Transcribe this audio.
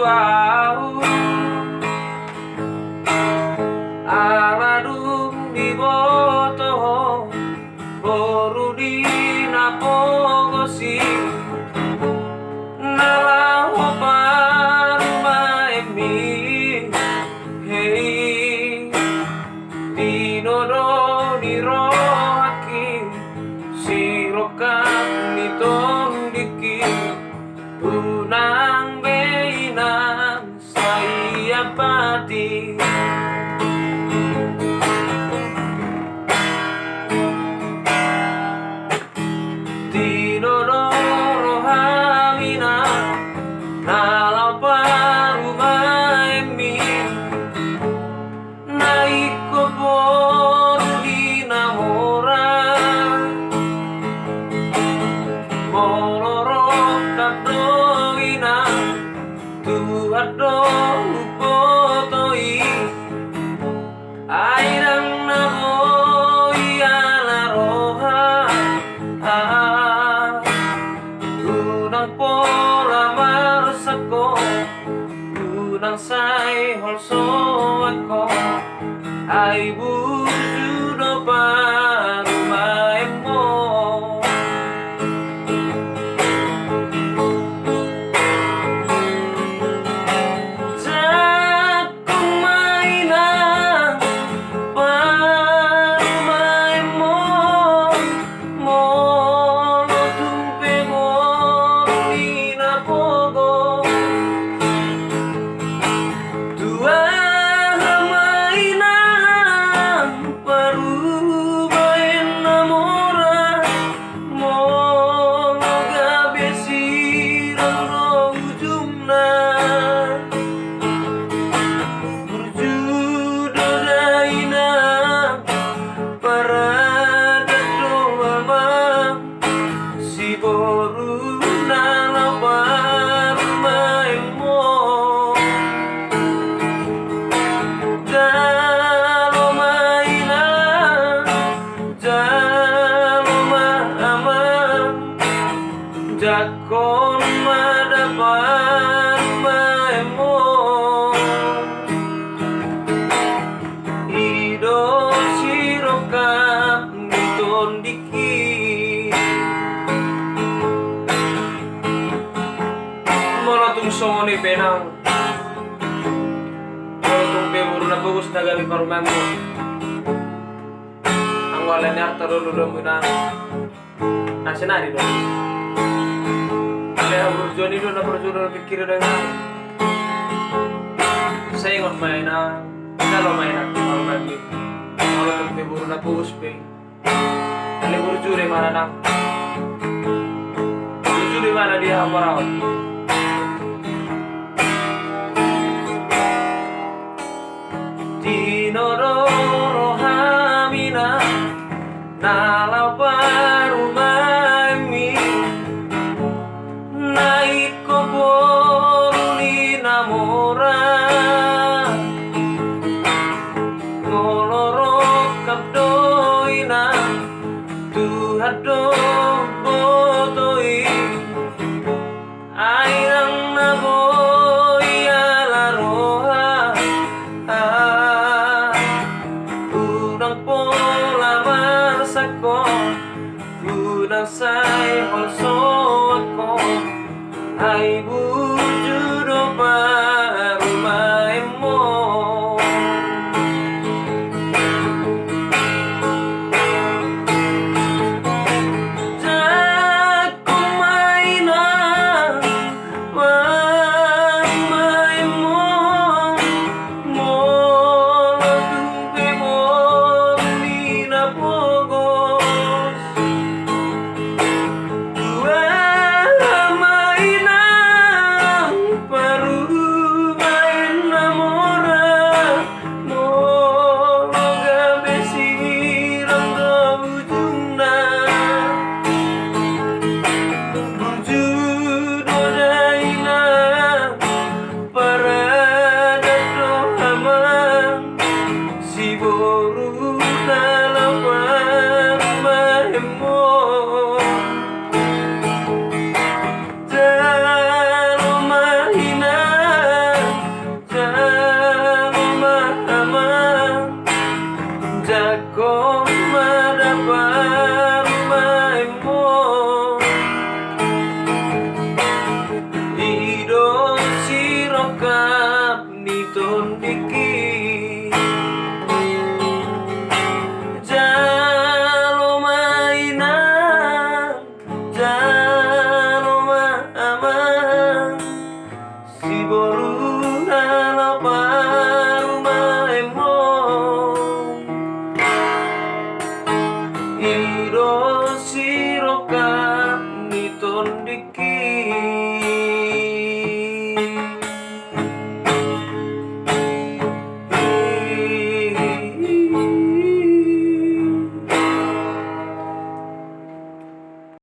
au aladung di boto boru di napogosi nalaho paruma emi hei dinodo dirohaki sirokan nitong diki unang beinang saya pati dinodoro hamina nalau paruma emi naiko boru di namora moloro kapdoina tuado lupotoi airang naboi ala roha unang pola marsako unang say holso ako ay bujudo parumay mo sa kumainang parumay mo molo tumpe mo di napogo tua mainang parubay namora molo gabi sirang no ujungna berjudo daina parada doama si boru nalabar maimo jalo mainan jalo maaman jakon madapan maimo ido sirokap niton diki molatung songo ni penang molatung beburu na bagus na gabi parumango ang wala ni arta lolo muna nasionali dong kaya burjoni do na burjoni pikir dengan saya ngon mainan kalau mainan parumango molatung beburu na bagus pe ali burjuri mana nang burjuri mana dia aparawat dinodoro hamina nalau paruma emi naiko boru ni namora ngoloro kapdoina tuhado botoi airang naboi ala roha unang pola marsako unang say holso ako ay bujudo parumay mo Jalo mahina hati